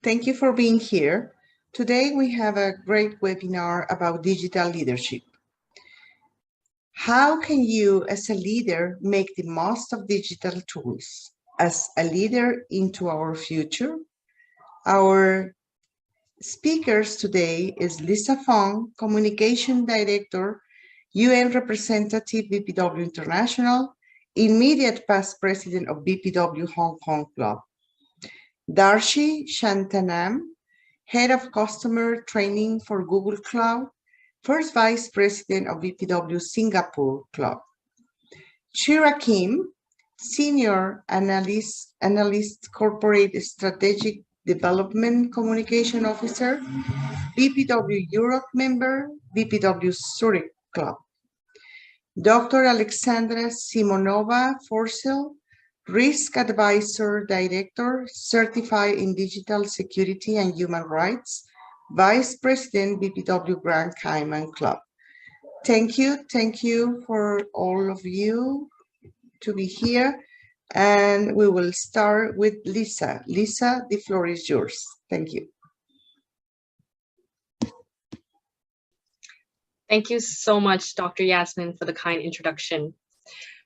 Thank you for being here. Today we have a great webinar about digital leadership. How can you, as a leader, make the most of digital tools as a leader into our future? Our speakers today is Lisa Fong, Communication Director, UN Representative, BPW International, immediate past President of BPW Hong Kong Club. Darshini Santhanam, Head of Customer Training for Google Cloud, First Vice President of BPW Singapore Club. Sheerah Kim, Senior Analyst Corporate Strategic Development Communication Officer, BPW Europe member, BPW Zurich Club. Dr. Alexandra Simonova Forssell, Risk Advisor Director, Certified in Digital Security and Human Rights, Vice President, BPW Grand Cayman Club. Thank you for all of you to be here. And we will start with Lisa. Lisa, the floor is yours. Thank you. Thank you so much, Dr. Yasmin, for the kind introduction.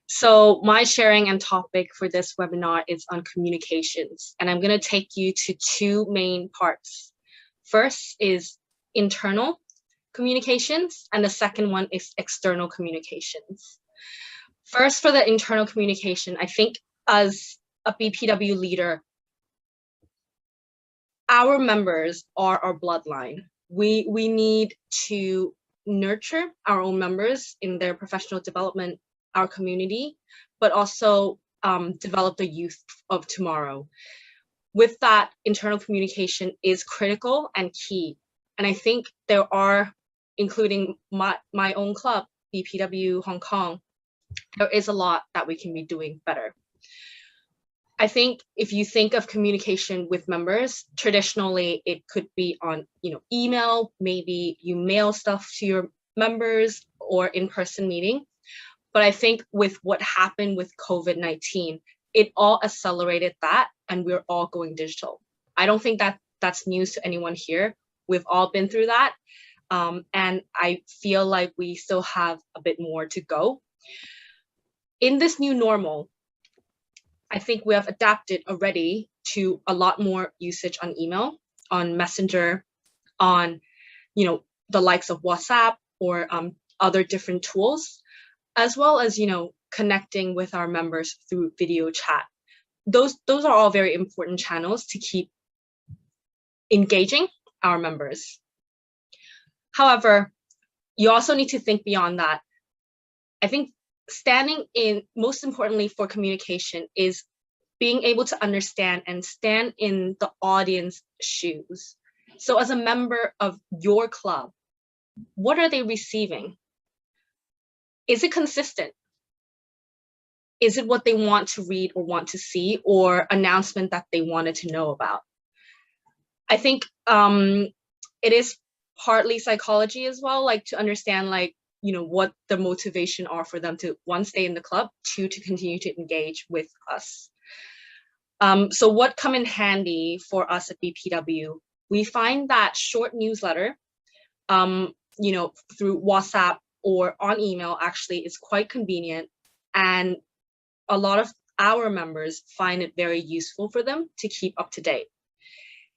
So my sharing and topic for this webinar is on communications, and I'm going to take you to two main parts. First is internal communications, and the second one is external communications. First, for the internal communication, I think as a BPW leader, our members are our bloodline. We need to nurture our own members in their professional development, our community, but also develop the youth of tomorrow. With that, internal communication is critical and key. And I think there are, including my own club, BPW Hong Kong, there is a lot that we can be doing better. I think if you think of communication with members, traditionally it could be on email, maybe you mail stuff to your members or in-person meeting. But I think with what happened with COVID-19, it all accelerated that, and we're all going digital. I don't think that that's news to anyone here. We've all been through that. And I feel like we still have a bit more to go. In this new normal, I think we have adapted already to a lot more usage on email, on Messenger, on the likes of WhatsApp or other different tools, as well as connecting with our members through video chat. Those are all very important channels to keep engaging our members. However, you also need to think beyond that. I think most importantly for communication is being able to understand and stand in the audience shoes. So as a member of your club, what are they receiving? Is it consistent? Is it what they want to read or want to see, or announcement that they wanted to know about? I think it is partly psychology as well, like to understand what the motivation are for them to, one, stay in the club, two, to continue to engage with us. So what come in handy for us at BPW? We find that short newsletter, through WhatsApp or on email actually is quite convenient, and a lot of our members find it very useful for them to keep up to date.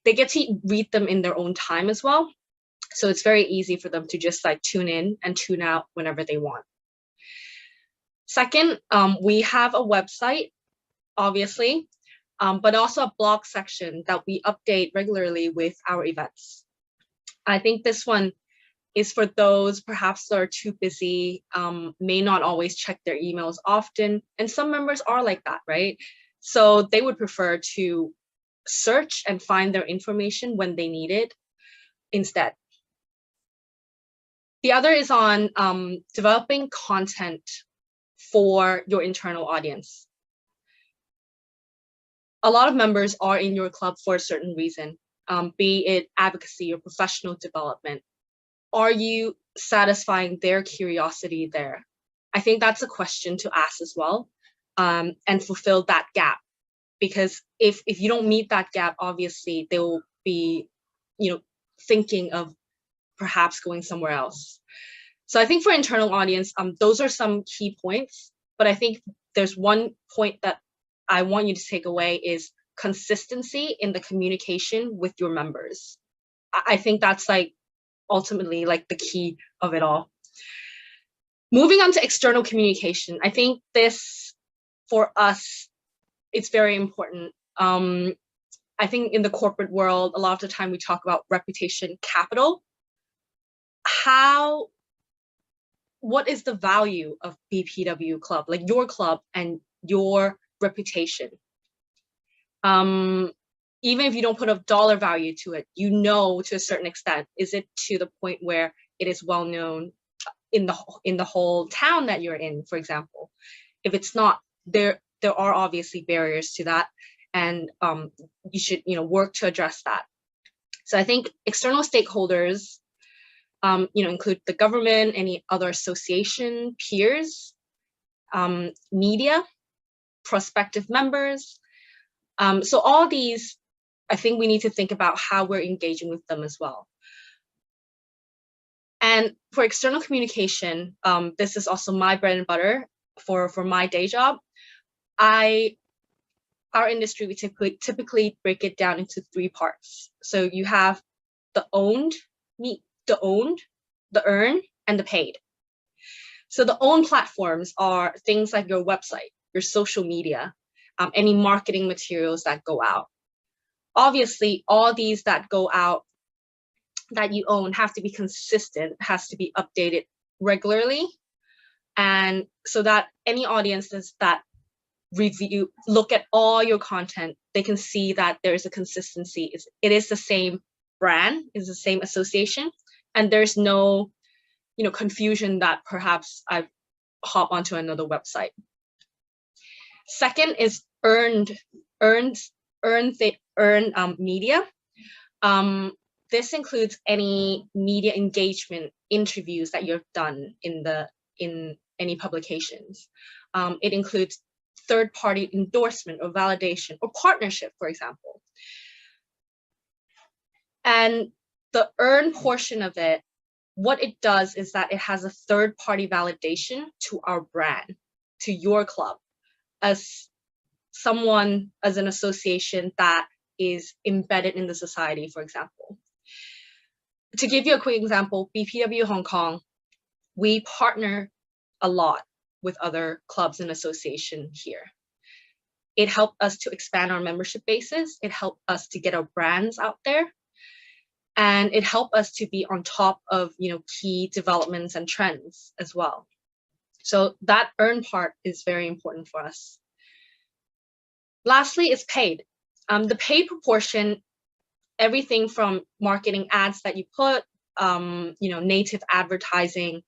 They get to read them in their own time as well. So it's very easy for them to just tune in and tune out whenever they want. Second, we have a website, obviously, but also a blog section that we update regularly with our events. I think this one is for those perhaps that are too busy, may not always check their emails often. And some members are like that, right? So they would prefer to search and find their information when they need it instead. The other is on developing content for your internal audience. A lot of members are in your club for a certain reason, be it advocacy or professional development. Are you satisfying their curiosity there? I think that's a question to ask as well, and fulfill that gap. Because if you don't meet that gap, obviously they will be, thinking of perhaps going somewhere else. So I think for internal audience, those are some key points, but I think there's one point that I want you to take away is consistency in the communication with your members. I think that's like ultimately like the key of it all. Moving on to external communication, I think this for us, it's very important. I think in the corporate world, a lot of the time we talk about reputation capital. What is the value of BPW Club, like your club and your reputation? Even if you don't put a dollar value to it, to a certain extent, is it to the point where it is well known in the whole town that you're in, for example? If it's not, there are obviously barriers to that, and you should work to address that. So I think external stakeholders include the government, any other association, peers, media, prospective members. So all these, I think we need to think about how we're engaging with them as well. And for external communication, this is also my bread and butter for my day job. Our industry, we typically break it down into 3 parts. So you have the owned, the earned, and the paid. So the owned platforms are things like your website, your social media, any marketing materials that go out. Obviously, all these that go out that you own have to be consistent, has to be updated regularly. And so that any audiences that look at all your content, they can see that there is a consistency. It is the same brand, is the same association, and there's no, confusion that perhaps I've hopped onto another website. Second is earned media. This includes any media engagement, interviews that you've done in any publications. It includes third-party endorsement or validation or partnership, for example. And the earn portion of it, what it does is that it has a third-party validation to our brand, to your club, as an association that is embedded in the society, for example. To give you a quick example, BPW Hong Kong, we partner a lot with other clubs and associations here. It helped us to expand our membership bases. It helped us to get our brands out there. And it helped us to be on top of, key developments and trends as well. So that earn part is very important for us. Lastly, is paid. The paid proportion, everything from marketing ads that you put, native advertising,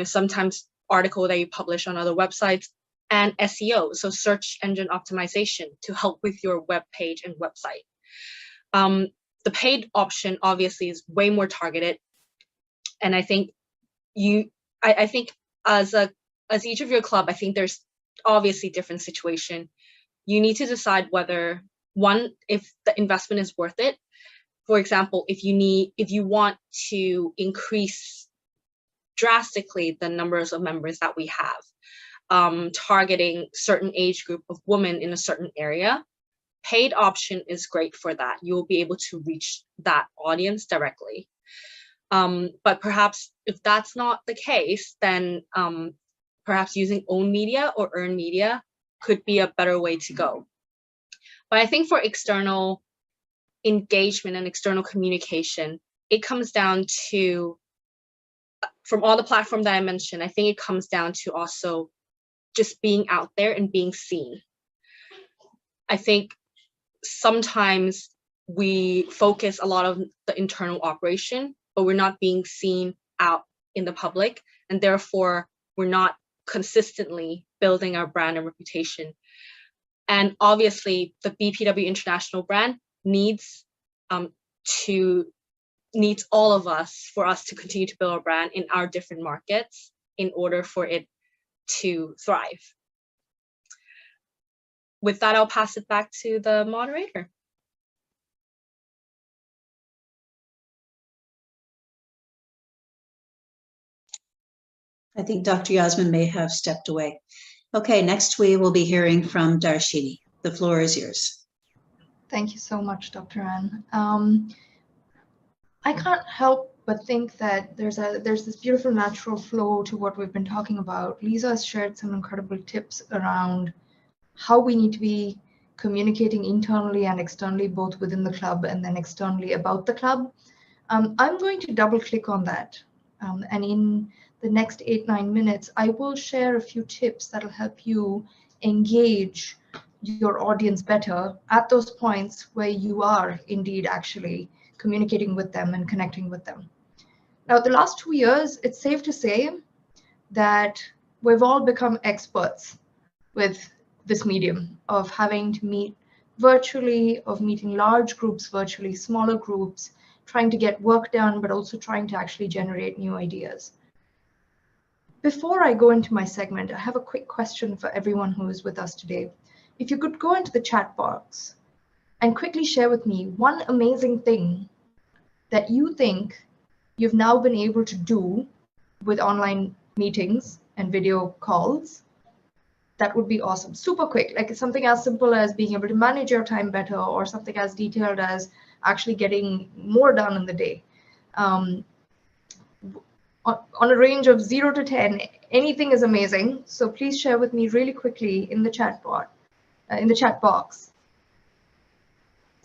sometimes article that you publish on other websites, and SEO, so search engine optimization, to help with your web page and website. The paid option obviously is way more targeted, and I think I think as each of your club, I think there's obviously different situation. You need to decide whether, one, if the investment is worth it. For example, if you want to increase drastically the numbers of members that we have, targeting certain age group of women in a certain area, paid option is great for that. You will be able to reach that audience directly. But perhaps if that's not the case, then perhaps using own media or earned media could be a better way to go. But I think for external engagement and external communication, it comes down to, from all the platforms that I mentioned, I think it comes down to also just being out there and being seen. I think sometimes we focus a lot of the internal operation, but we're not being seen out in the public, and therefore we're not consistently building our brand and reputation. And obviously the BPW International brand needs all of us, for us to continue to build our brand in our different markets in order for it to thrive. With that, I'll pass it back to the moderator. I think Dr. Yasmin may have stepped away. Okay, next we will be hearing from Darshini. The floor is yours. Thank you so much, Dr. Ann. I can't help but think that there's this beautiful natural flow to what we've been talking about. Lisa has shared some incredible tips around how we need to be communicating internally and externally, both within the club and then externally about the club. I'm going to double click on that. And in the next 8-9 minutes, I will share a few tips that'll help you engage your audience better at those points where you are indeed actually communicating with them and connecting with them. Now, the last 2 years, it's safe to say that we've all become experts with this medium of having to meet virtually, of meeting large groups virtually, smaller groups, trying to get work done, but also trying to actually generate new ideas. Before I go into my segment, I have a quick question for everyone who is with us today. If you could go into the chat box and quickly share with me one amazing thing that you think you've now been able to do with online meetings and video calls, that would be awesome. Super quick, like something as simple as being able to manage your time better, or something as detailed as actually getting more done in the day. On a range of 0 to 10, anything is amazing. So please share with me really quickly in the chat box,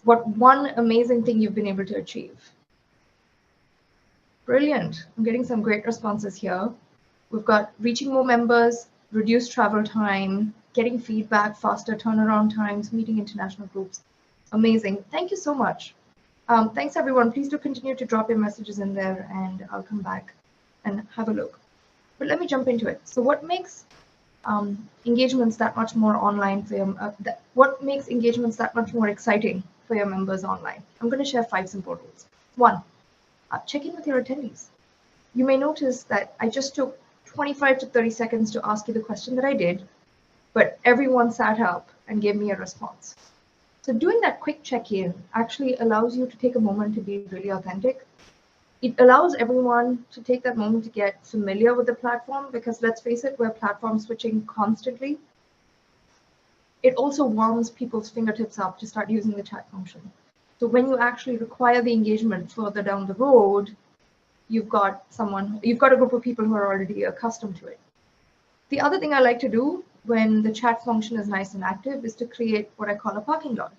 what one amazing thing you've been able to achieve. Brilliant. I'm getting some great responses here. We've got reaching more members, reduced travel time, getting feedback, faster turnaround times, meeting international groups. Amazing. Thank you so much. Thanks, everyone. Please do continue to drop your messages in there, and I'll come back and have a look. But let me jump into it. So what makes engagements that much more online for your, what makes engagements that much more exciting for your members online? I'm going to share 5 simple rules. 1, check in with your attendees. You may notice that I just took 25 to 30 seconds to ask you the question that I did, but everyone sat up and gave me a response. So doing that quick check-in actually allows you to take a moment to be really authentic. It allows everyone to take that moment to get familiar with the platform, because let's face it, we're platform switching constantly. It also warms people's fingertips up to start using the chat function. So when you actually require the engagement further down the road, you've got a group of people who are already accustomed to it. The other thing I like to do when the chat function is nice and active is to create what I call a parking lot,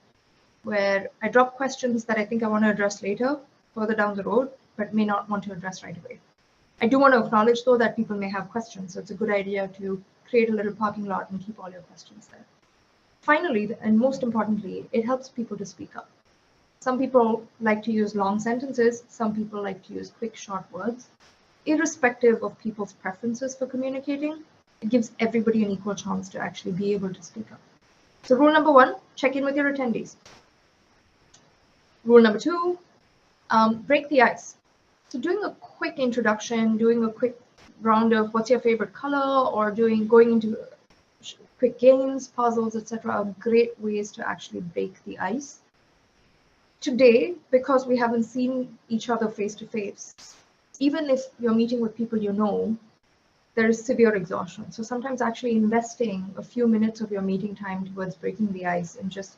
where I drop questions that I think I want to address later, further down the road, but may not want to address right away. I do want to acknowledge, though, that people may have questions, so it's a good idea to create a little parking lot and keep all your questions there. Finally, and most importantly, it helps people to speak up. Some people like to use long sentences, some people like to use quick, short words. Irrespective of people's preferences for communicating, it gives everybody an equal chance to actually be able to speak up. So rule number 1, check in with your attendees. Rule number 2, break the ice. So doing a quick introduction, doing a quick round of what's your favorite color, or going into quick games, puzzles, etc. are great ways to actually break the ice. Today, because we haven't seen each other face to face, even if you're meeting with people you know, there is severe exhaustion. So sometimes actually investing a few minutes of your meeting time towards breaking the ice and just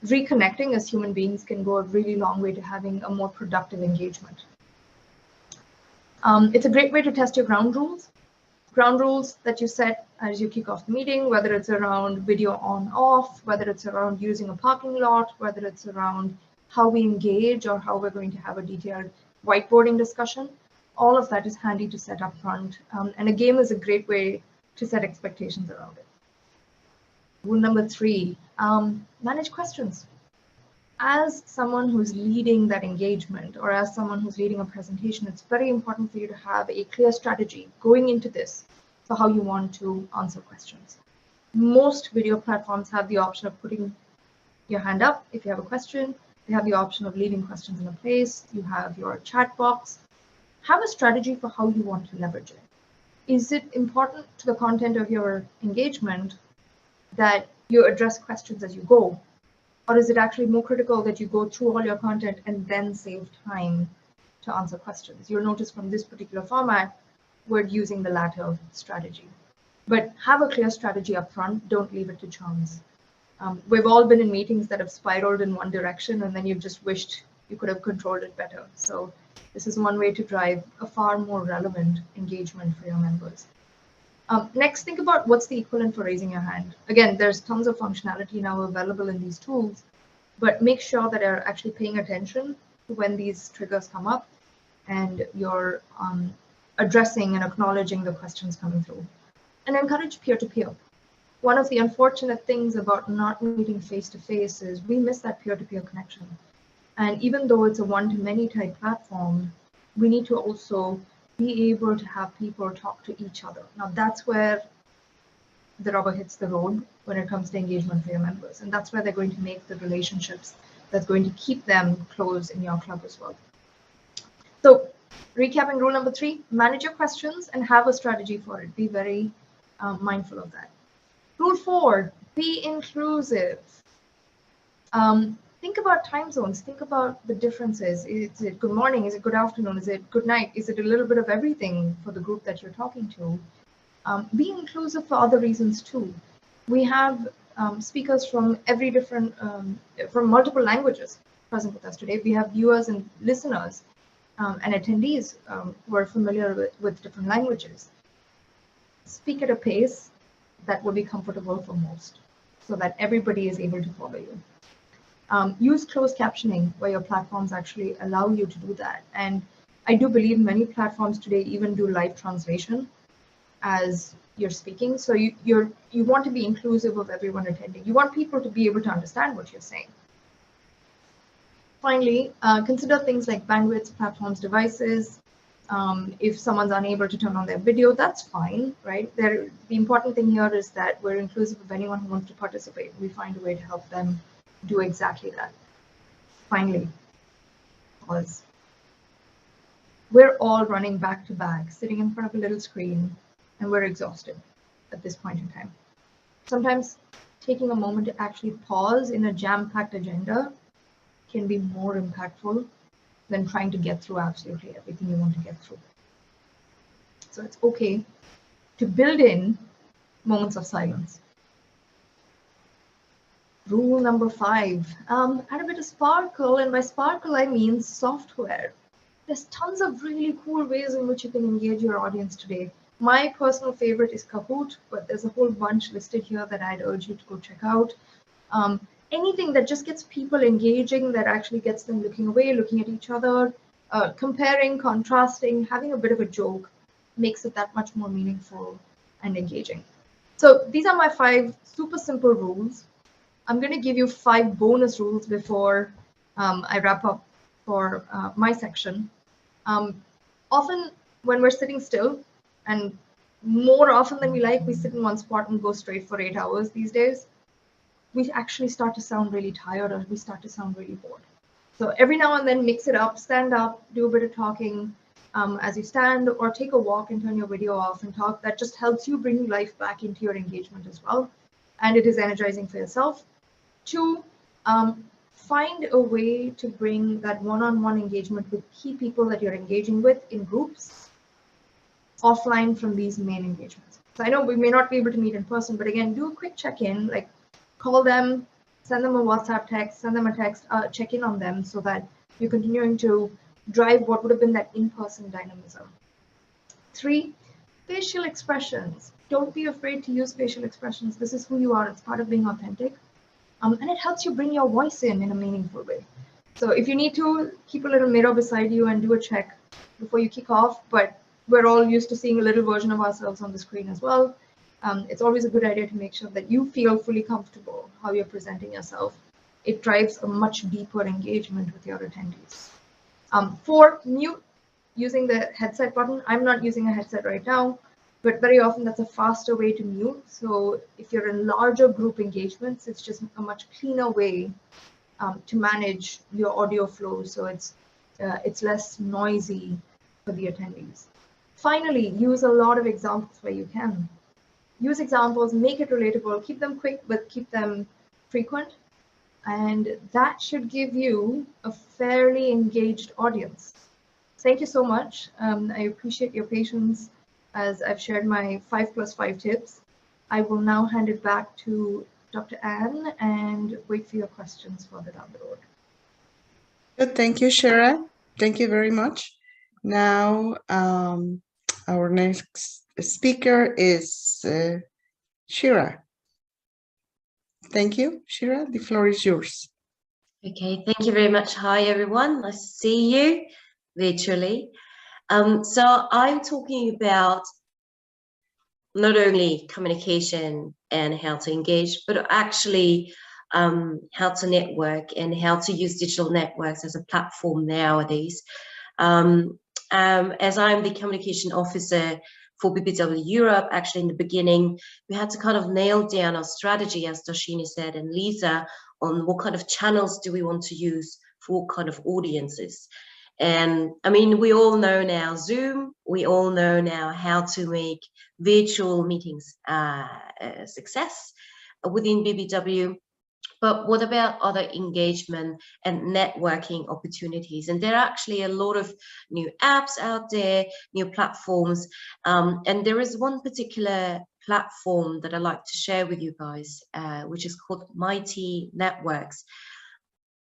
reconnecting as human beings can go a really long way to having a more productive engagement. It's a great way to test your ground rules that you set as you kick off the meeting, whether it's around video on off, whether it's around using a parking lot, whether it's around how we engage or how we're going to have a detailed whiteboarding discussion. All of that is handy to set up front, and a game is a great way to set expectations around it. Rule number 3, manage questions. As someone who's leading that engagement, or as someone who's leading a presentation, it's very important for you to have a clear strategy going into this for how you want to answer questions. Most video platforms have the option of putting your hand up if you have a question. They have the option of leaving questions in a place. You have your chat box. Have a strategy for how you want to leverage it. Is it important to the content of your engagement that you address questions as you go? Or is it actually more critical that you go through all your content and then save time to answer questions? You'll notice from this particular format, we're using the latter strategy. But have a clear strategy up front. Don't leave it to chance. We've all been in meetings that have spiraled in one direction, and then you've just wished you could have controlled it better. So this is one way to drive a far more relevant engagement for your members. Next, think about what's the equivalent for raising your hand. Again, there's tons of functionality now available in these tools, but make sure that you're actually paying attention to when these triggers come up and you're addressing and acknowledging the questions coming through. And encourage peer-to-peer. One of the unfortunate things about not meeting face-to-face is we miss that peer-to-peer connection. And even though it's a one-to-many type platform, we need to also be able to have people talk to each other. Now that's where the rubber hits the road when it comes to engagement for your members. And that's where they're going to make the relationships that's going to keep them close in your club as well. So recapping rule number 3, manage your questions and have a strategy for it. Be very mindful of that. Rule 4, be inclusive. Think about time zones. Think about the differences. Is it good morning? Is it good afternoon? Is it good night? Is it a little bit of everything for the group that you're talking to? Be inclusive for other reasons too. We have speakers from every different, from multiple languages present with us today. We have viewers and listeners and attendees who are familiar with different languages. Speak at a pace that will be comfortable for most so that everybody is able to follow you. Use closed captioning where your platforms actually allow you to do that. And I do believe many platforms today even do live translation as you're speaking. So you want to be inclusive of everyone attending. You want people to be able to understand what you're saying. Finally, consider things like bandwidth, platforms, devices. If someone's unable to turn on their video, that's fine, right? The important thing here is that we're inclusive of anyone who wants to participate. We find a way to help them do exactly that. Finally, pause. We're all running back to back, sitting in front of a little screen, and we're exhausted at this point in time. Sometimes taking a moment to actually pause in a jam-packed agenda can be more impactful than trying to get through absolutely everything you want to get through. So it's okay to build in moments of silence. Rule number 5, add a bit of sparkle, and by sparkle I mean software. There's tons of really cool ways in which you can engage your audience today. My personal favorite is Kahoot, but there's a whole bunch listed here that I'd urge you to go check out. Anything that just gets people engaging, that actually gets them looking away, looking at each other, comparing, contrasting, having a bit of a joke, makes it that much more meaningful and engaging. So these are my 5 super simple rules. I'm going to give you 5 bonus rules before I wrap up for my section. Often when we're sitting still, and more often than we like, we sit in one spot and go straight for 8 hours these days, we actually start to sound really tired, or we start to sound really bored. So every now and then mix it up, stand up, do a bit of talking as you stand, or take a walk and turn your video off and talk. That just helps you bring life back into your engagement as well. And it is energizing for yourself. 2, find a way to bring that one-on-one engagement with key people that you're engaging with in groups offline from these main engagements. So I know we may not be able to meet in person, but again, do a quick check-in, like call them, send them a WhatsApp text, send them a text, check in on them so that you're continuing to drive what would have been that in-person dynamism. 3, facial expressions. Don't be afraid to use facial expressions. This is who you are. It's part of being authentic. And it helps you bring your voice in a meaningful way. So if you need to, keep a little mirror beside you and do a check before you kick off, but we're all used to seeing a little version of ourselves on the screen as well. It's always a good idea to make sure that you feel fully comfortable how you're presenting yourself. It drives a much deeper engagement with your attendees. 4, mute using the headset button. I'm not using a headset right now, but very often that's a faster way to mute. So if you're in larger group engagements, it's just a much cleaner way to manage your audio flow. So it's less noisy for the attendees. Finally, use a lot of examples where you can. Use examples, make it relatable, keep them quick, but keep them frequent. And that should give you a fairly engaged audience. Thank you so much. I appreciate your patience as I've shared my 5+5 tips. I will now hand it back to Dr. Anne and wait for your questions further down the road. Good, thank you, Sheerah. Thank you very much. Now, our next speaker is Sheerah. Thank you, Sheerah. The floor is yours. Okay, thank you very much. Hi, everyone. Nice to see you virtually. So I'm talking about not only communication and how to engage, but actually how to network and how to use digital networks as a platform nowadays. As I'm the communication officer for BPW Europe, actually in the beginning, we had to kind of nail down our strategy, as Darshini said, and Lisa, on what kind of channels do we want to use for what kind of audiences. And I mean, we all know now Zoom, we all know now how to make virtual meetings a success within BPW. But what about other engagement and networking opportunities? And there are actually a lot of new apps out there, new platforms. And there is one particular platform that I'd like to share with you guys, which is called Mighty Networks.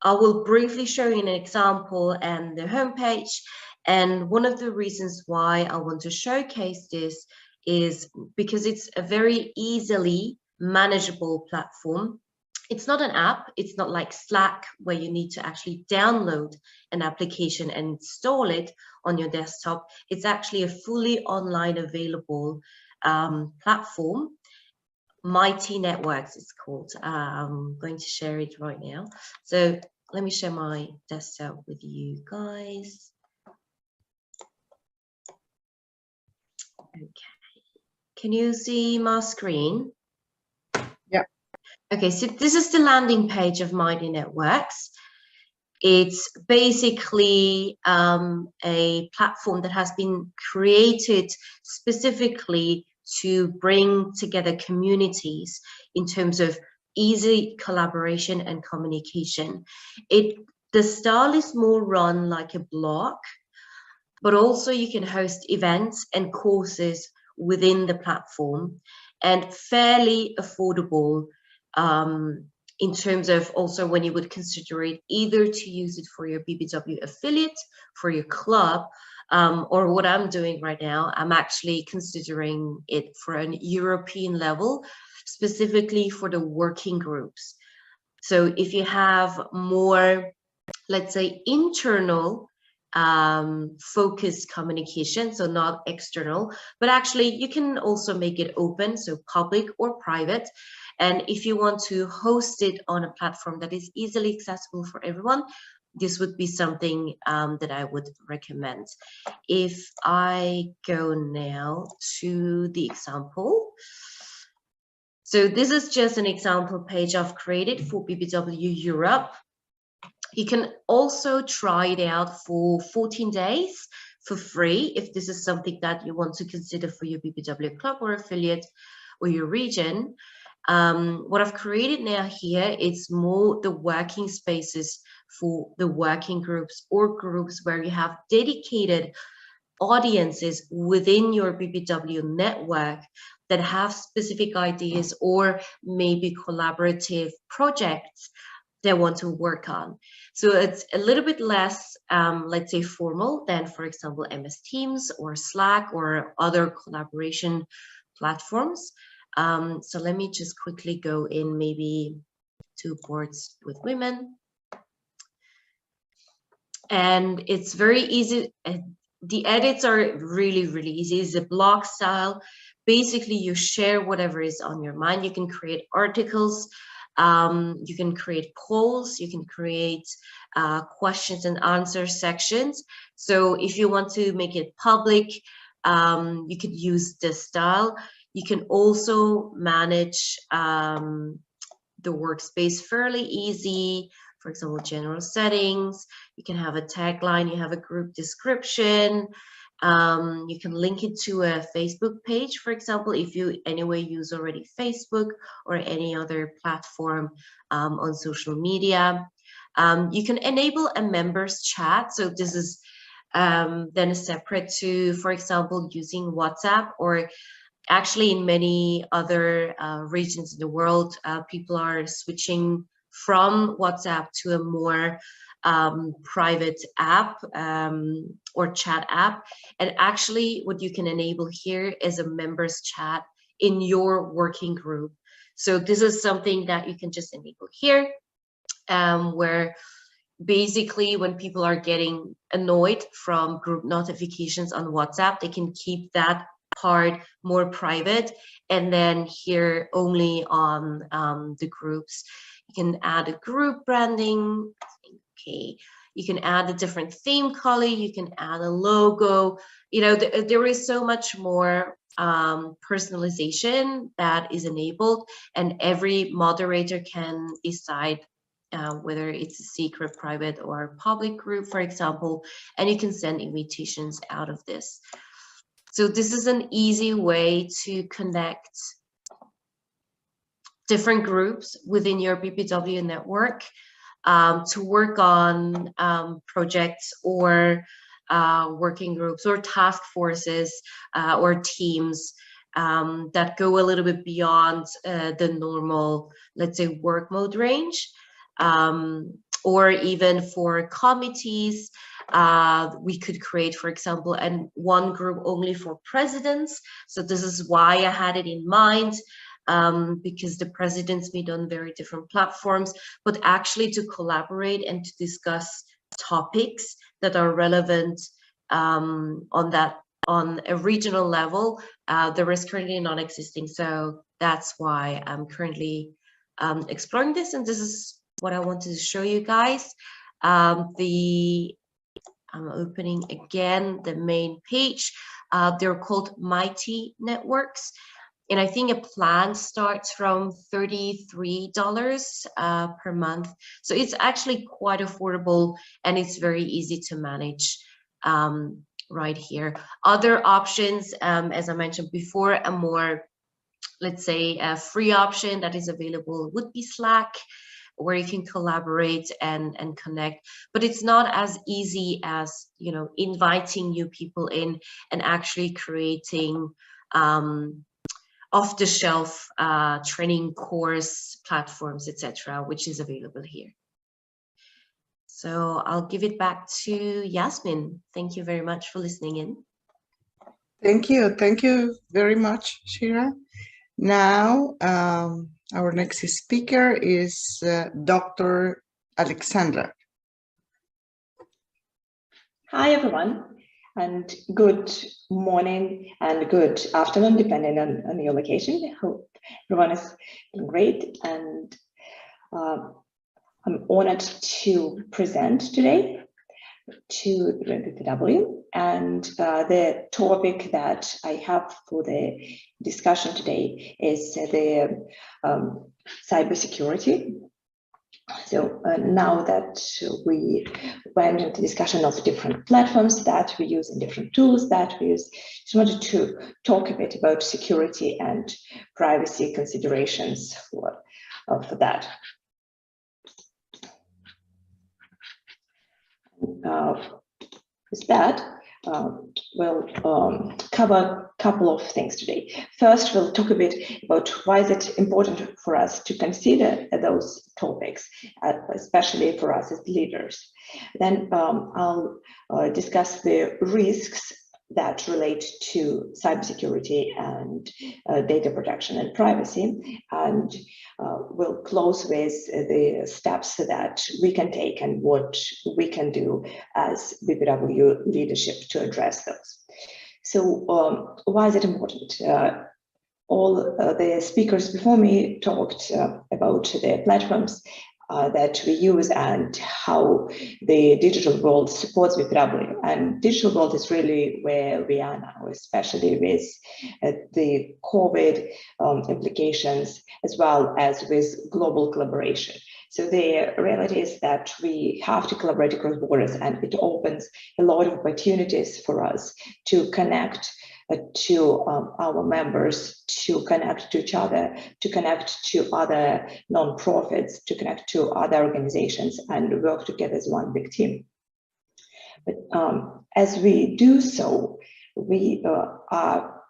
I will briefly show you an example and the homepage. And one of the reasons why I want to showcase this is because it's a very easily manageable platform. It's not an app. It's not like Slack, where you need to actually download an application and install it on your desktop. It's actually a fully online available platform. Mighty Networks, it's called. I'm going to share it right now. So let me share my desktop with you guys. Okay. Can you see my screen? Yeah. Okay, so this is the landing page of Mighty Networks. It's basically a platform that has been created specifically to bring together communities in terms of easy collaboration and communication. The style is more run like a blog, but also you can host events and courses within the platform, and fairly affordable in terms of also when you would consider it either to use it for your BPW affiliate, for your club, or what I'm doing right now, I'm actually considering it for an European level, specifically for the working groups. So if you have more, let's say, internal focused communication, so not external, but actually you can also make it open, so public or private. And if you want to host it on a platform that is easily accessible for everyone, this would be something that I would recommend. If I go now to the example. So this is just an example page I've created for BPW Europe. You can also try it out for 14 days for free if this is something that you want to consider for your BPW club or affiliate or your region. What I've created now here is more the working spaces for the working groups or groups where you have dedicated audiences within your BPW network that have specific ideas or maybe collaborative projects they want to work on. So it's a little bit less, let's say, formal than, for example, MS Teams or Slack or other collaboration platforms. So let me just quickly go in maybe to boards with women. And it's very easy. The edits are really, really easy. It's a blog style. Basically, you share whatever is on your mind. You can create articles. You can create polls. You can create questions and answer sections. So if you want to make it public, you could use this style. You can also manage the workspace fairly easy. For example, general settings. You can have a tagline. You have a group description. You can link it to a Facebook page, for example, if you anyway use already Facebook or any other platform on social media. You can enable a members chat. So this is then separate to, for example, using WhatsApp, or actually in many other regions in the world, people are switching from WhatsApp to a more private app or chat app. And actually what you can enable here is a members chat in your working group. So this is something that you can just enable here, where basically when people are getting annoyed from group notifications on WhatsApp, they can keep that part more private, and then here only on the groups. You can add a group branding. Okay, you can add a different theme color, you can add a logo. You know, there is so much more personalization that is enabled, and every moderator can decide whether it's a secret, private, or public group, for example, and you can send invitations out of this. So this is an easy way to connect different groups within your BPW network to work on projects or working groups or task forces or teams that go a little bit beyond the normal, let's say, work mode range. Or even for committees, we could create, for example, one group only for presidents. So this is why I had it in mind, because the presidents meet on very different platforms, but actually to collaborate and to discuss topics that are relevant on a regional level, there is currently non-existing. So that's why I'm currently exploring this, and this is what I wanted to show you guys. I'm opening again the main page. They're called Mighty Networks, and I think a plan starts from $33 per month. So it's actually quite affordable, and it's very easy to manage right here. Other options, as I mentioned before, a more, let's say, a free option that is available would be Slack, where you can collaborate and connect, but it's not as easy as, you know, inviting new people in and actually creating off-the-shelf training course platforms, etc., which is available here. So I'll give it back to Yasmin. Thank you very much for listening in. Thank you very much, Sheerah. Now, our next speaker is Dr. Alexandra. Hi, everyone, and good morning and good afternoon, depending on your location. I hope everyone is doing great, and I'm honored to present today to the BPW, and the topic that I have for the discussion today is the cybersecurity. So now that we went into discussion of different platforms that we use and different tools that we use, just wanted to talk a bit about security and privacy considerations for that. With that, we'll cover a couple of things today. First, we'll talk a bit about why is it important for us to consider those topics, especially for us as leaders. Then I'll discuss the risks that relate to cybersecurity and data protection and privacy, and we'll close with the steps that we can take and what we can do as BPW leadership to address those. So why is it important? All the speakers before me talked about the platforms that we use and how the digital world supports BPW. And digital world is really where we are now, especially with the COVID implications, as well as with global collaboration. So the reality is that we have to collaborate across borders, and it opens a lot of opportunities for us to connect to our members, to connect to each other, to connect to other non-profits, to connect to other organizations, and work together as one big team. But as we do so, we are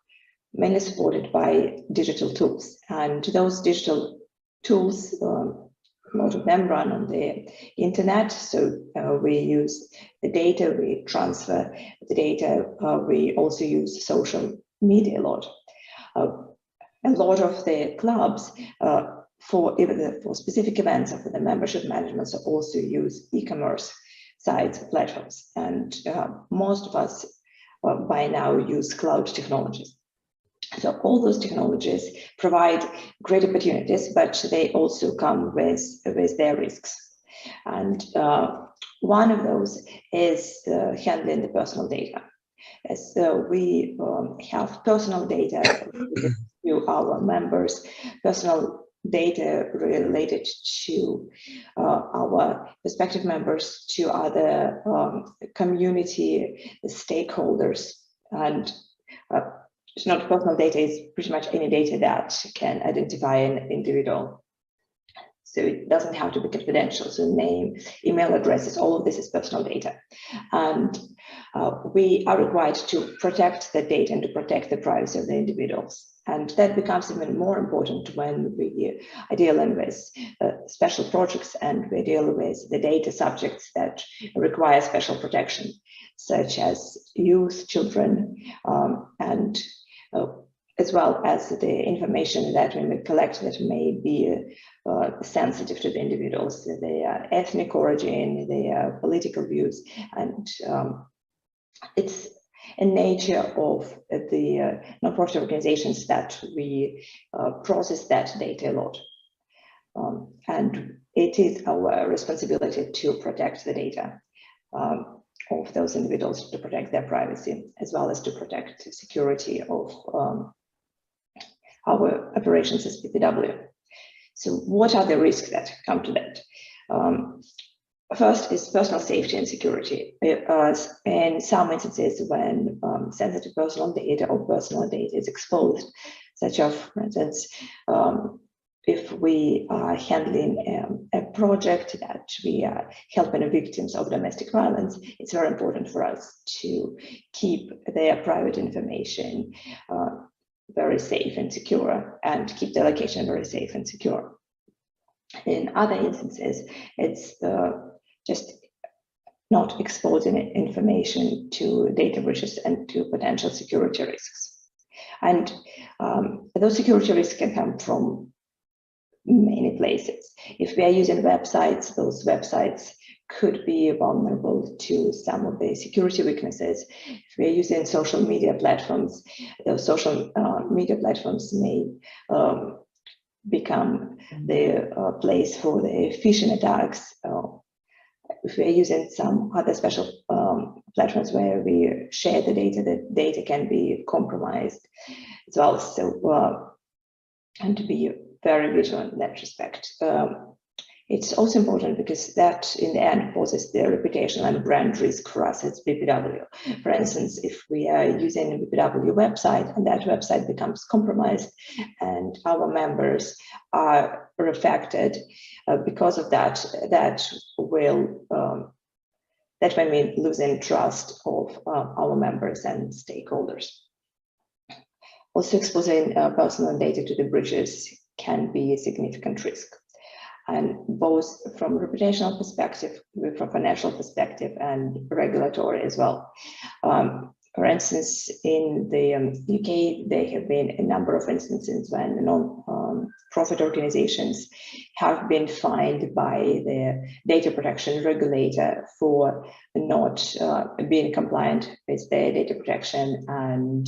mainly supported by digital tools, and those digital tools, a lot of them run on the internet. So we use the data, we transfer the data, we also use social media a lot. A lot of the clubs, for specific events or for the membership management, so also use e-commerce sites, platforms, and most of us by now use cloud technologies. So all those technologies provide great opportunities, but they also come with their risks. And one of those is handling the personal data. As we have personal data to our members, personal data related to our prospective members, to other community stakeholders, and it's not personal data, it's pretty much any data that can identify an individual. So it doesn't have to be confidential. So name, email addresses, all of this is personal data. And we are required to protect the data and to protect the privacy of the individuals. And that becomes even more important when we are dealing with special projects and we deal with the data subjects that require special protection, such as youth, children, and as well as the information that we may collect that may be sensitive to the individuals, their ethnic origin, their political views, and it's a nature of the non-profit organizations that we process that data a lot. And it is our responsibility to protect the data of those individuals, to protect their privacy, as well as to protect the security of our operations as BPW. So what are the risks that come to that? First is personal safety and security. In some instances, when sensitive personal data or personal data is exposed, such as, for instance, if we are handling a project that we are helping victims of domestic violence, it's very important for us to keep their private information very safe and secure, and keep the location very safe and secure. In other instances, it's just not exposing information to data breaches and to potential security risks. And those security risks can come from many places. If we are using websites, those websites could be vulnerable to some of the security weaknesses. If we are using social media platforms, those social media platforms may become the place for the phishing attacks. If we are using some other special platforms where we share the data can be compromised as well. So, and to be very vigilant in that respect. It's also important because that in the end poses the reputational and brand risk for us as BPW. For instance, if we are using a BPW website and that website becomes compromised and our members are affected because of that, that may mean losing trust of our members and stakeholders. Also, exposing personal data to the breaches can be a significant risk. And both from a reputational perspective, from financial perspective, and regulatory as well. For instance, in the UK, there have been a number of instances when non-profit organizations have been fined by the data protection regulator for not being compliant with their data protection and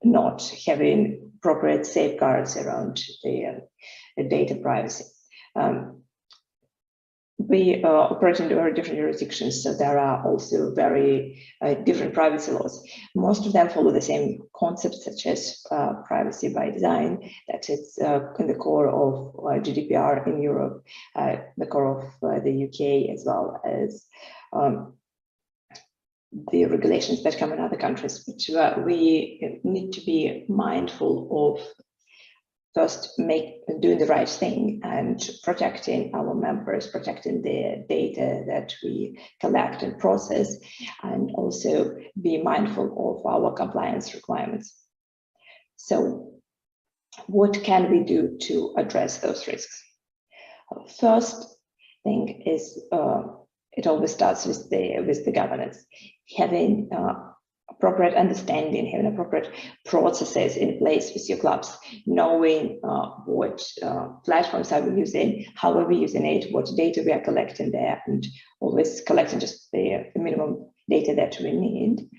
not having appropriate safeguards around the data privacy. We operate in very different jurisdictions, so there are also very different privacy laws. Most of them follow the same concepts, such as privacy by design, that is in the core of GDPR in Europe, the core of the UK, as well as the regulations that come in other countries. But we need to be mindful of first doing the right thing and protecting our members, protecting the data that we collect and process, and also be mindful of our compliance requirements. So what can we do to address those risks? First thing is, it always starts with the governance. Having appropriate understanding, having appropriate processes in place with your clubs, knowing what platforms are we using, how are we using it, what data we are collecting there, and always collecting just the minimum data that we need,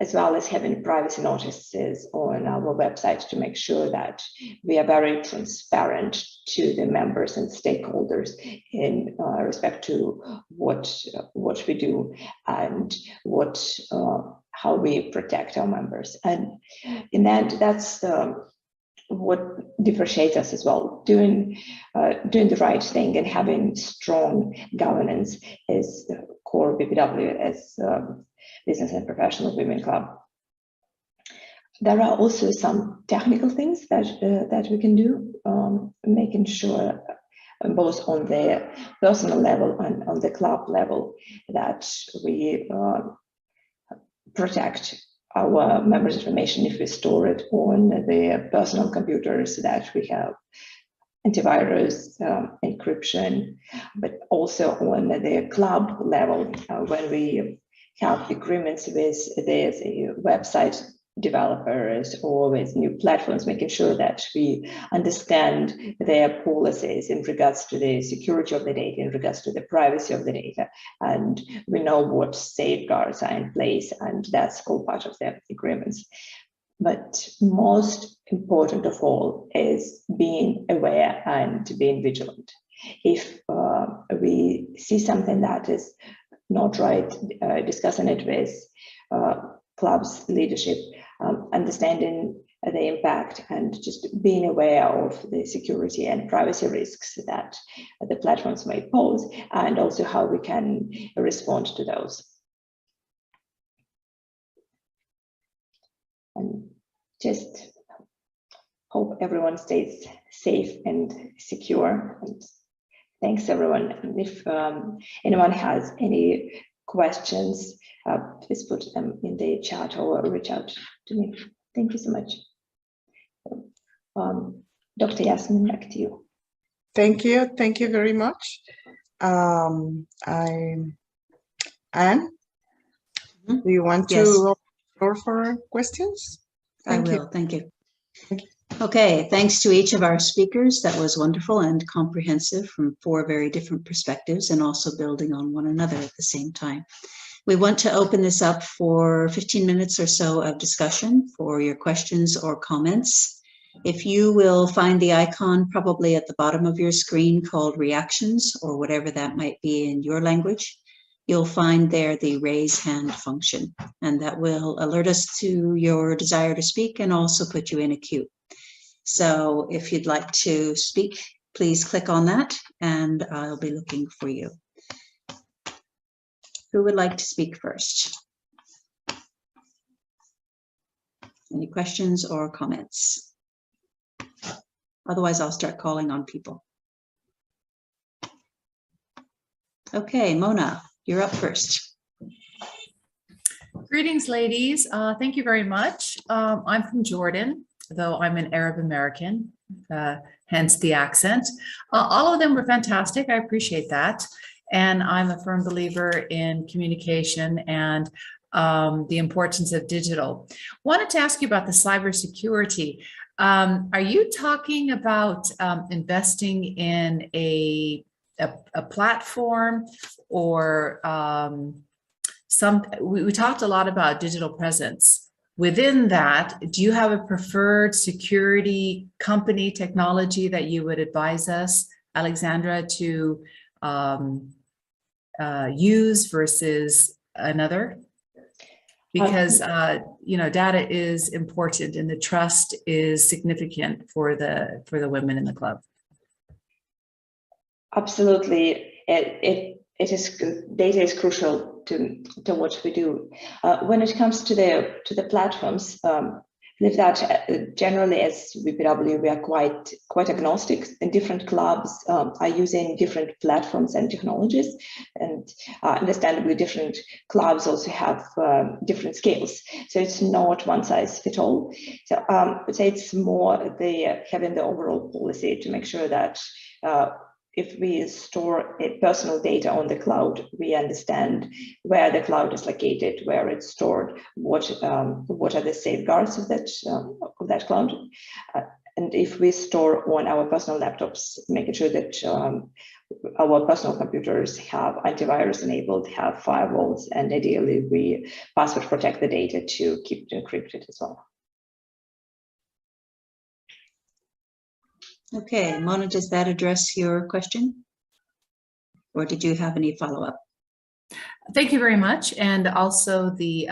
as well as having privacy notices on our website to make sure that we are very transparent to the members and stakeholders in respect to what we do and how we protect our members. And in that, that's what differentiates us as well. Doing the right thing and having strong governance is the core BPW as Business and Professional Women Club. There are also some technical things that we can do, making sure both on the personal level and on the club level that we protect our members' information if we store it on the personal computers, that we have antivirus, encryption, but also on the club level when we have agreements with the website developers or with new platforms, making sure that we understand their policies in regards to the security of the data, in regards to the privacy of the data, and we know what safeguards are in place, and that's all part of their agreements. But most important of all is being aware and being vigilant. If we see something that is not right, discussing it with club's leadership, understanding the impact and just being aware of the security and privacy risks that the platforms may pose, and also how we can respond to those. And just hope everyone stays safe and secure. And thanks everyone. And if anyone has any questions, please put them in the chat or reach out to me. Thank you so much. Dr. Yasmin, back to you. Thank you very much. Anne, do you want to open the floor for questions? Thank you. Okay, thanks to each of our speakers. That was wonderful and comprehensive from 4 very different perspectives, and also building on one another at the same time. We want to open this up for 15 minutes or so of discussion for your questions or comments. If you will find the icon probably at the bottom of your screen called reactions, or whatever that might be in your language, you'll find there the raise hand function, and that will alert us to your desire to speak and also put you in a queue. So if you'd like to speak, please click on that and I'll be looking for you. Who would like to speak first? Any questions or comments? Otherwise, I'll start calling on people. Okay, Mona, you're up first. Greetings, ladies. Thank you very much. I'm from Jordan, though I'm an Arab American, hence the accent. All of them were fantastic. I appreciate that. And I'm a firm believer in communication and the importance of digital. Wanted to ask you about the cybersecurity. Are you talking about investing in a platform, or we talked a lot about digital presence. Within that, do you have a preferred security company technology that you would advise us, Alexandra, to use versus another? Because you know, data is important and the trust is significant for the women in the club. Absolutely, it is. Data is crucial to what we do. When it comes to the platforms, believe that generally as BPW, we are quite agnostic, and different clubs are using different platforms and technologies, and understandably different clubs also have different skills. So it's not one size fits all. So I would say it's more having the overall policy to make sure that if we store personal data on the cloud, we understand where the cloud is located, where it's stored, what are the safeguards of that cloud, and if we store on our personal laptops, making sure that our personal computers have antivirus enabled, have firewalls, and ideally we password protect the data to keep it encrypted as well. Okay, Mona, does that address your question? Or did you have any follow-up? Thank you very much. And also the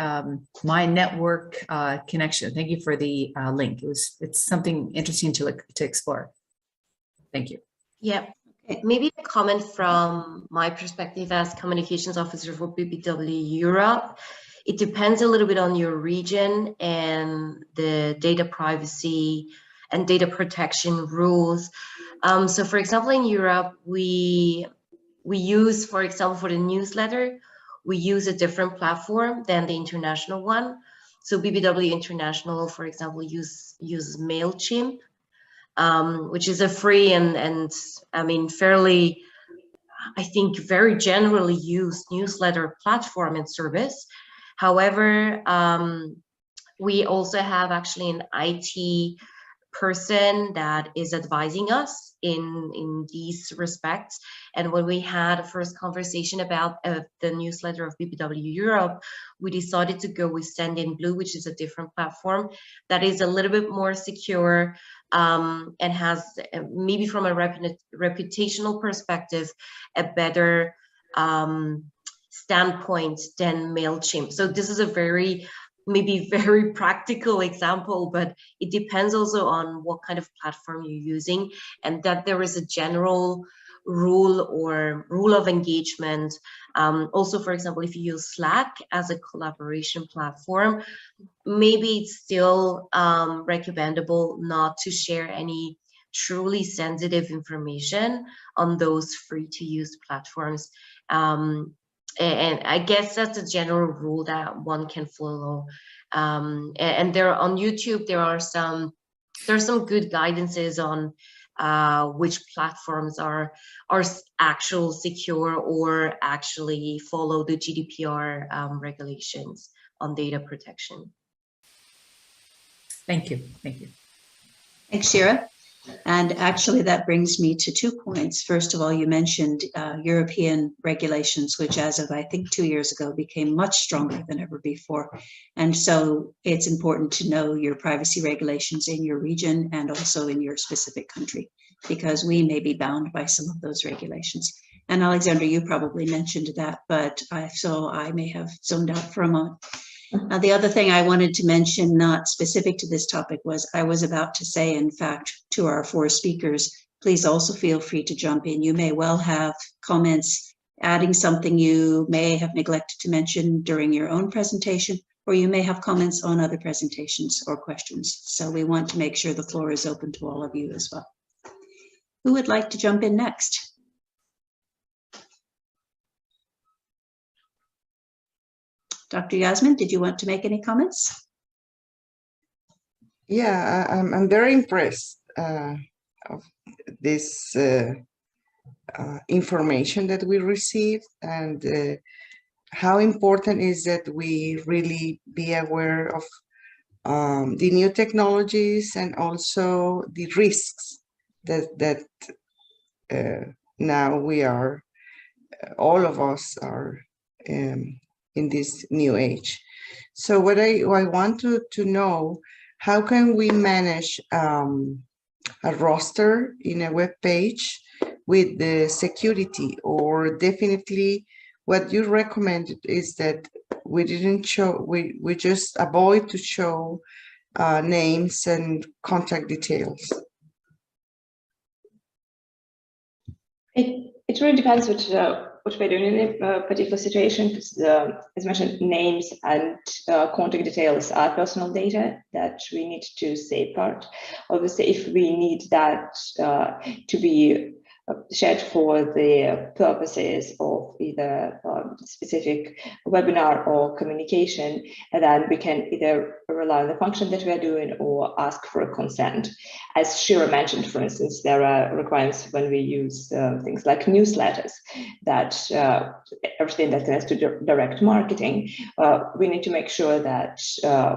My Network connection. Thank you for the link. It's something interesting to explore. Thank you. Yeah, maybe a comment from my perspective as communications officer for BPW Europe. It depends a little bit on your region and the data privacy and data protection rules. So for example, in Europe, we use, for example, for the newsletter, we use a different platform than the international one. So BPW International, for example, uses MailChimp, which is a free and I mean, fairly, I think, very generally used newsletter platform and service. However, we also have actually an IT person that is advising us in these respects. And when we had a first conversation about the newsletter of BPW Europe, we decided to go with Sendinblue, which is a different platform that is a little bit more secure and has maybe from a reputational perspective a better standpoint than MailChimp. So this is a maybe very practical example, but it depends also on what kind of platform you're using, and that there is a general rule of engagement. Also, for example, if you use Slack as a collaboration platform, maybe it's still recommendable not to share any truly sensitive information on those free to use platforms. And I guess that's a general rule that one can follow. And there on YouTube, there's some good guidances on which platforms are actual secure or actually follow the GDPR regulations on data protection. Thank you. Thank you. Thanks, Sheerah. And actually, that brings me to 2 points. First of all, you mentioned European regulations, which as of, I think, 2 years ago, became much stronger than ever before. And so it's important to know your privacy regulations in your region and also in your specific country, because we may be bound by some of those regulations. And Alexandra, you probably mentioned that, but so I may have zoned out for a moment. The other thing I wanted to mention, not specific to this topic, was I was about to say, in fact, to our 4 speakers, please also feel free to jump in. You may well have comments adding something you may have neglected to mention during your own presentation, or you may have comments on other presentations or questions. So we want to make sure the floor is open to all of you as well. Who would like to jump in next? Dr. Yasmin, did you want to make any comments? Yeah, I'm very impressed of this information that we received, and how important is that we really be aware of the new technologies and also the risks that now we are, all of us are in this new age. So what I want to know, how can we manage a roster in a web page with the security? Or definitely what you recommended is that we didn't show, we just avoid to show names and contact details. It really depends what we're doing in a particular situation, because as mentioned, names and contact details are personal data that we need to safeguard. Obviously, if we need that to be shared for the purposes of either specific webinar or communication, and then we can either rely on the function that we are doing or ask for a consent. As Sheerah mentioned, for instance, there are requirements when we use things like newsletters, that everything that has to direct marketing, we need to make sure that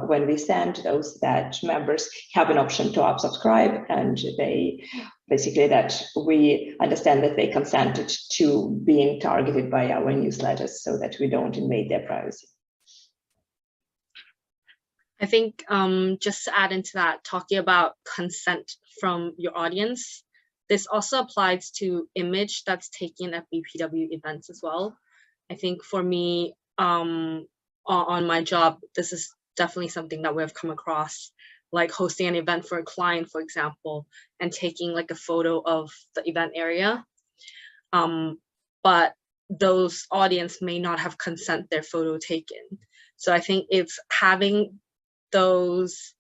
when we send those, that members have an option to unsubscribe, and they basically that we understand that they consented to being targeted by our newsletters, so that we don't invade their privacy. I think just to add into that, talking about consent from your audience, this also applies to image that's taken at BPW events as well. I think for me, on my job, this is definitely something that we've come across, like hosting an event for a client, for example, and taking like a photo of the event area. But those audience may not have consent their photo taken. So I think it's having those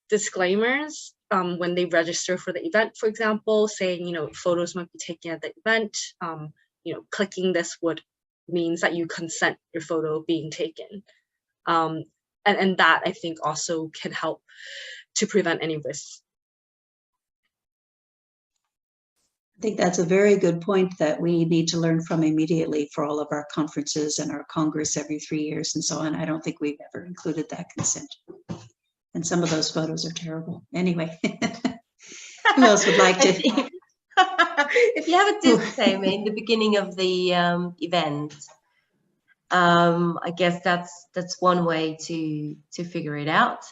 disclaimers when they register for the event, for example, saying, you know, photos might be taken at the event, you know, clicking this would means that you consent your photo being taken. And that I think also can help to prevent any risks. I think that's a very good point that we need to learn from immediately for all of our conferences and our Congress every 3 years and so on. I don't think we've ever included that consent. And some of those photos are terrible. Anyway, who else would like to? If you have a disclaimer in the beginning of the event, I guess that's one way to figure it out.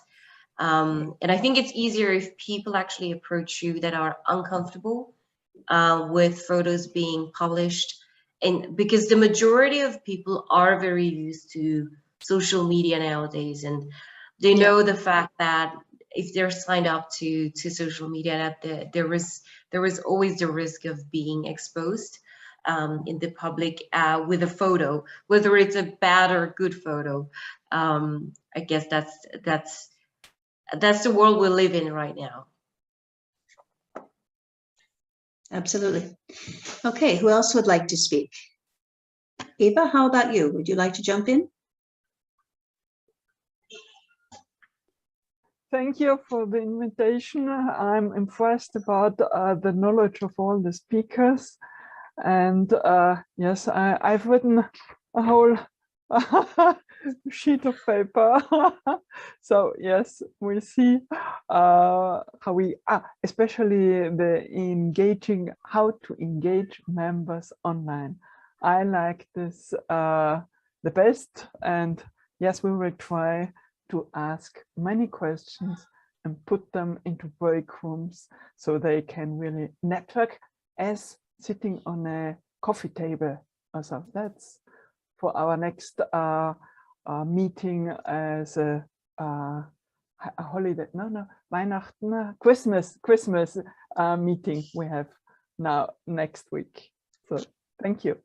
And I think it's easier if people actually approach you that are uncomfortable with photos being published, and because the majority of people are very used to social media nowadays, and they know the fact that if they're signed up to social media, that there is always the risk of being exposed in the public with a photo, whether it's a bad or good photo. I guess that's the world we live in right now. Absolutely. Okay, who else would like to speak? Eva, how about you? Would you like to jump in? Thank you for the invitation. I'm impressed about the knowledge of all the speakers. And yes, I've written a whole sheet of paper. So yes, we see how we, especially how to engage members online. I like this the best, and yes, we will try to ask many questions and put them into break rooms so they can really network as sitting on a coffee table. Also, that's for our next meeting as a holiday. No, Weihnachten, Christmas meeting we have now next week. So thank you.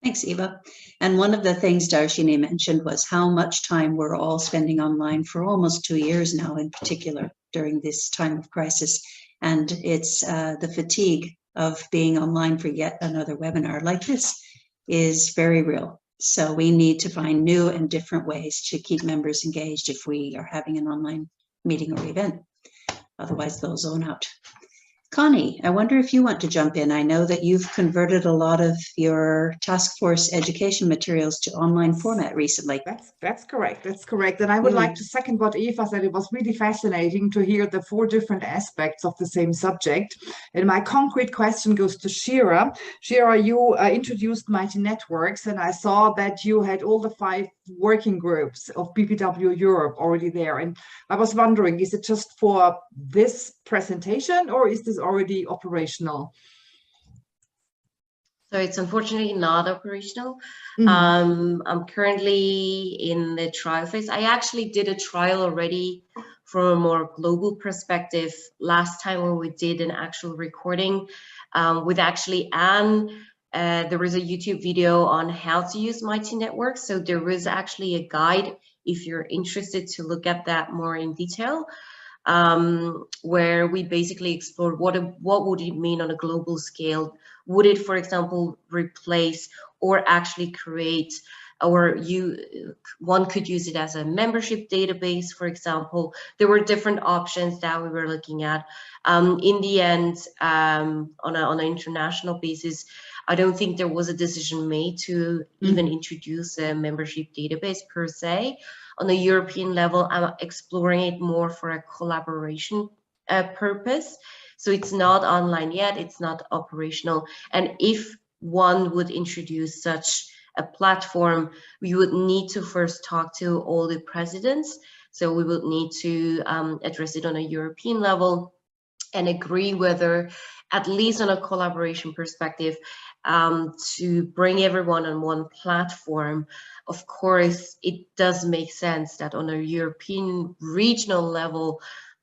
Thanks, Eva. And one of the things Darshini mentioned was how much time we're all spending online for almost 2 years now, in particular during this time of crisis. And it's the fatigue of being online for yet another webinar like this is very real. So we need to find new and different ways to keep members engaged if we are having an online meeting or event. Otherwise, they'll zone out. Connie, I wonder if you want to jump in. I know that you've converted a lot of your task force education materials to online format recently. That's correct. That's correct. And I would like to second what Eva said. It was really fascinating to hear the 4 different aspects of the same subject. And my concrete question goes to Sheerah. Sheerah, you introduced Mighty Networks, and I saw that you had all the 5 working groups of BPW Europe already there. And I was wondering, is it just for this presentation, or is this already operational? So it's unfortunately not operational. I'm currently in the trial phase. I actually did a trial already from a more global perspective last time when we did an actual recording with actually Anne there is a YouTube video on how to use Mighty Network. So there is actually a guide if you're interested to look at that more in detail, where we basically explored what would it mean on a global scale. Would it, for example, replace or actually create, or one could use it as a membership database, for example. There were different options that we were looking at. In the end, on an international basis, I don't think there was a decision made to even introduce a membership database per se. On a European level, I'm exploring it more for a collaboration purpose. So it's not online yet, it's not operational. And if one would introduce such a platform, we would need to first talk to all the presidents. So we would need to address it on a European level and agree whether, at least on a collaboration perspective, to bring everyone on one platform. Of course, it does make sense that on a European regional level,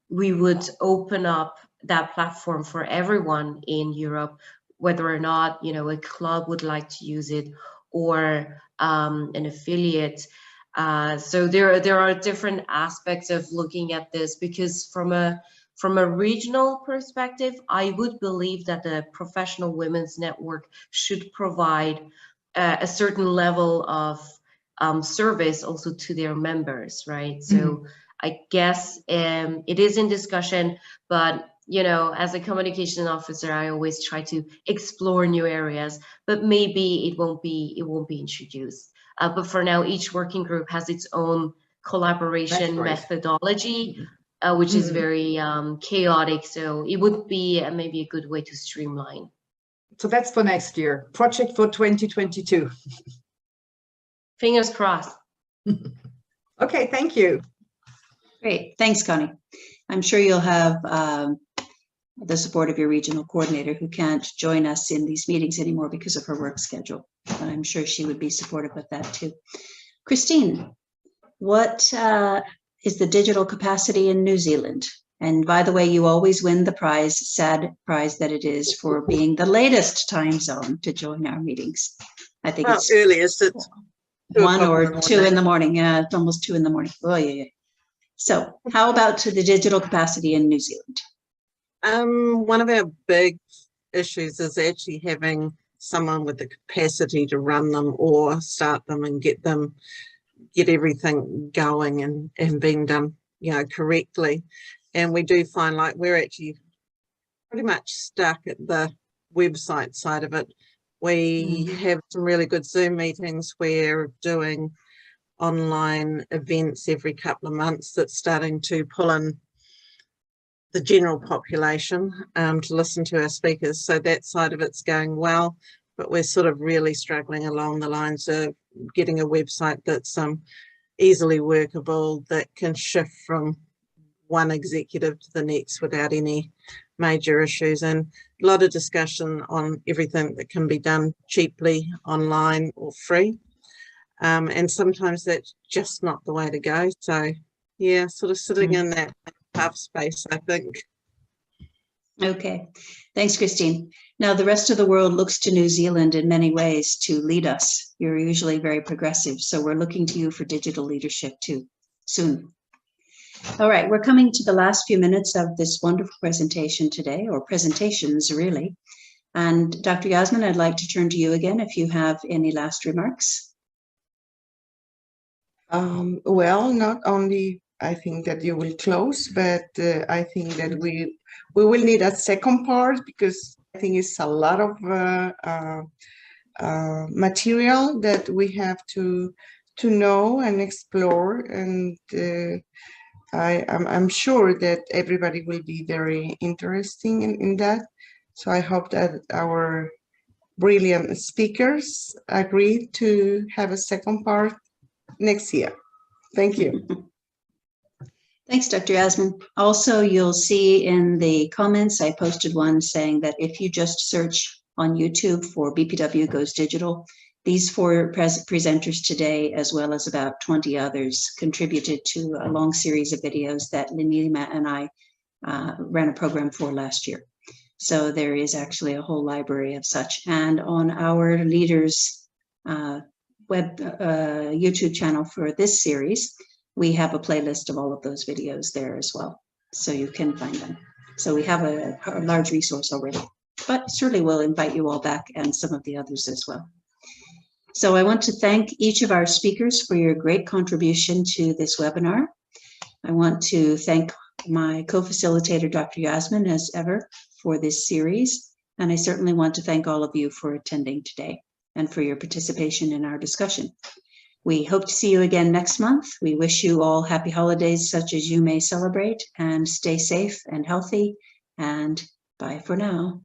we would open up that platform for everyone in Europe, whether or not, you know, a club would like to use it or an affiliate. So there are different aspects of looking at this, because from a regional perspective, I would believe that the Professional Women's Network should provide a certain level of service also to their members, right? So I guess it is in discussion, but you know, as a communication officer, I always try to explore new areas, but maybe it won't be introduced. But for now, each working group has its own collaboration methodology, which is very chaotic. So it would be maybe a good way to streamline. So that's for next year, project for 2022. Fingers crossed. Okay, thank you. Great, thanks, Connie. I'm sure you'll have the support of your regional coordinator, who can't join us in these meetings anymore because of her work schedule. But I'm sure she would be supportive of that too. Christine, what is the digital capacity in New Zealand? And by the way, you always win the prize, sad prize that it is, for being the latest time zone to join our meetings. I think it's earliest. It's 1 or 2 in the morning. Yeah, it's almost 2 in the morning. Oh yeah. So how about to the digital capacity in New Zealand? One of our big issues is actually having someone with the capacity to run them or start them and get everything going and being done, you know, correctly. And we do find like we're actually pretty much stuck at the website side of it. We have some really good Zoom meetings. We're doing online events every couple of months that's starting to pull in the general population to listen to our speakers. So that side of it's going well, but we're sort of really struggling along the lines of getting a website that's easily workable, that can shift from one executive to the next without any major issues, and a lot of discussion on everything that can be done cheaply online or free. And sometimes that's just not the way to go. So yeah, sort of sitting in that half space, I think. Okay, thanks, Christine. Now, the rest of the world looks to New Zealand in many ways to lead us. You're usually very progressive, so we're looking to you for digital leadership too, soon. All right, we're coming to the last few minutes of this wonderful presentation today, or presentations really. And Dr. Yasmin, I'd like to turn to you again if you have any last remarks. Well, not only I think that you will close, but I think that we will need a second part, because I think it's a lot of material that we have to know and explore, and I'm sure that everybody will be very interested in that. So I hope that our brilliant speakers agree to have a second part next year. Thank you. Thanks, Dr. Yasmin. Also, you'll see in the comments, I posted one saying that if you just search on YouTube for BPW Goes Digital, these 4 presenters today, as well as about 20 others, contributed to a long series of videos that Linima and I ran a program for last year. So there is actually a whole library of such. And on our leaders YouTube channel for this series, we have a playlist of all of those videos there as well. So you can find them. So we have a large resource already, but certainly we'll invite you all back and some of the others as well. So I want to thank each of our speakers for your great contribution to this webinar. I want to thank my co-facilitator, Dr. Yasmin, as ever, for this series. And I certainly want to thank all of you for attending today and for your participation in our discussion. We hope to see you again next month. We wish you all happy holidays such as you may celebrate, and stay safe and healthy, and bye for now.